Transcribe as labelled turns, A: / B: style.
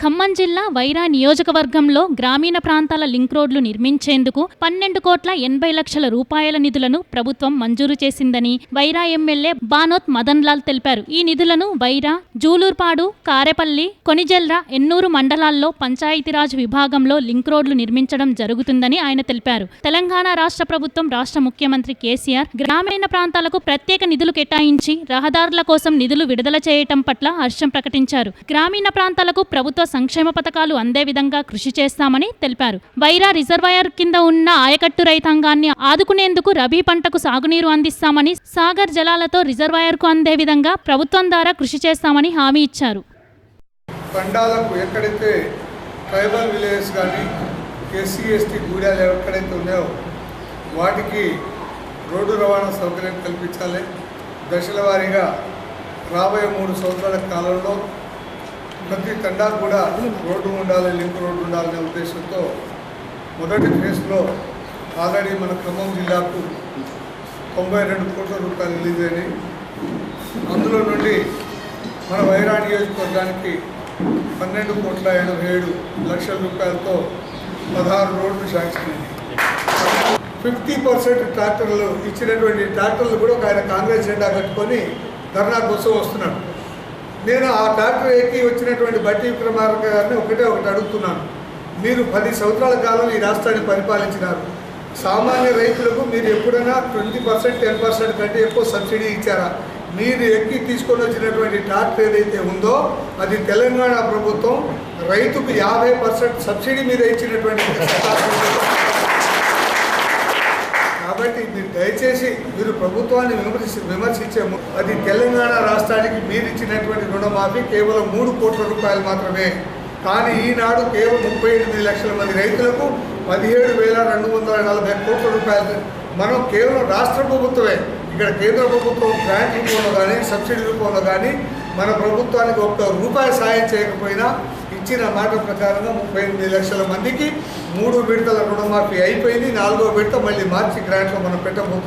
A: ఖమ్మం జిల్లా వైరా నియోజకవర్గంలో గ్రామీణ ప్రాంతాల లింక్ రోడ్లు నిర్మించేందుకు 12,80,00,000 రూపాయల నిధులను ప్రభుత్వం మంజూరు చేసిందని వైరా ఎమ్మెల్యే బానోత్ మదన్లాల్ తెలిపారు. ఈ నిధులను వైరా, జూలూర్పాడు, కారెపల్లి, కొనిజెల్ర, ఎన్నూరు మండలాల్లో పంచాయతీరాజ్ విభాగంలో లింక్ రోడ్లు నిర్మించడం జరుగుతుందని ఆయన తెలిపారు. తెలంగాణ రాష్ట్ర ప్రభుత్వం రాష్ట్ర ముఖ్యమంత్రి కేసీఆర్ గ్రామీణ ప్రాంతాలకు ప్రత్యేక నిధులు కేటాయించి రహదారుల కోసం నిధులు విడుదల చేయటం పట్ల హర్షం ప్రకటించారు. గ్రామీణ ప్రాంతాలకు ప్రభుత్వ సంక్షేమ పథకాలు అందే విధంగా కృషి చేస్తామని తెలిపారు. వైరా రిజర్వాయర్ కింద ఉన్న ఆయకట్టు రైతాంగాన్ని ఆదుకునేందుకు రబీ పంటకు సాగునీరు అందిస్తామని, సాగర్ జలాలతో రిజర్వాయర్కు అందే విధంగా ప్రభుత్వం ద్వారా కృషి చేస్తామని హామీ ఇచ్చారు.
B: తండాలకు ఎక్కడైతే ట్రైబల్ విలేజెస్ కానీ ఎస్సీ ఎస్టీ గూడాలు ఎక్కడైతే ఉన్నాయో వాటికి రోడ్డు రవాణా సౌకర్యం కల్పించాలి. దశల వారీగా రాబోయే 3 సంవత్సరాల కాలంలో ప్రతి తండాకు కూడా రోడ్డు ఉండాలి, లింక్ రోడ్డు ఉండాలనే ఉద్దేశంతో మొదటి ఫేజ్లో ఆల్రెడీ మన ఖమ్మం జిల్లాకు 92 కోట్ల రూపాయలు రిలీజ్ అయినాయి. అందులో నుండి మన వైరా నియోజకవర్గానికి 12,87,00,000 రూపాయలతో 16 రోడ్లు శాంక్షన్ అయింది. 50% ట్రాక్టర్లు ఇచ్చినటువంటి ట్రాక్టర్లు కూడా ఆయన కాంగ్రెస్ జెండా కట్టుకొని ధర్నా కోసం వస్తున్నాడు. నేను ఆ ట్రాక్టర్ ఎక్కి వచ్చినటువంటి బట్టి విక్రమార్క గారిని ఒకటి అడుగుతున్నాను. మీరు 10 సంవత్సరాల కాలం ఈ రాష్ట్రాన్ని పరిపాలించినారు. సామాన్య రైతులకు మీరు ఎప్పుడైనా 20%, 10% కంటే ఎక్కువ సబ్సిడీ ఇచ్చారా? మీరు ఎక్కి తీసుకొని వచ్చినటువంటి ట్రాక్టర్ ఏదైతే ఉందో అది తెలంగాణ ప్రభుత్వం రైతుకు 50% సబ్సిడీ మీద ఇచ్చినటువంటి. కాబట్టి మీరు దయచేసి మీరు ప్రభుత్వాన్ని విమర్శించాము. అది తెలంగాణ రాష్ట్రానికి మీరు ఇచ్చినటువంటి రుణమాఫీ కేవలం 3 కోట్ల రూపాయలు మాత్రమే. కానీ ఈనాడు కేవలం 38 లక్షల మంది రైతులకు 17,240 కోట్ల రూపాయలు మనం కేవలం రాష్ట్ర ప్రభుత్వమే, ఇక్కడ కేంద్ర ప్రభుత్వం గ్రాంట్ రూపంలో కానీ సబ్సిడీ రూపంలో కానీ మన ప్రభుత్వానికి ₹1 సాయం చేయకపోయినా ఇచ్చిన మాట ప్రకారంగా 38 లక్షల మందికి 3 విడతల రుణమాఫీ అయిపోయింది. 4వ విడత మళ్ళీ మార్చి గ్రాంట్లో మనం పెట్టబోతున్నాం.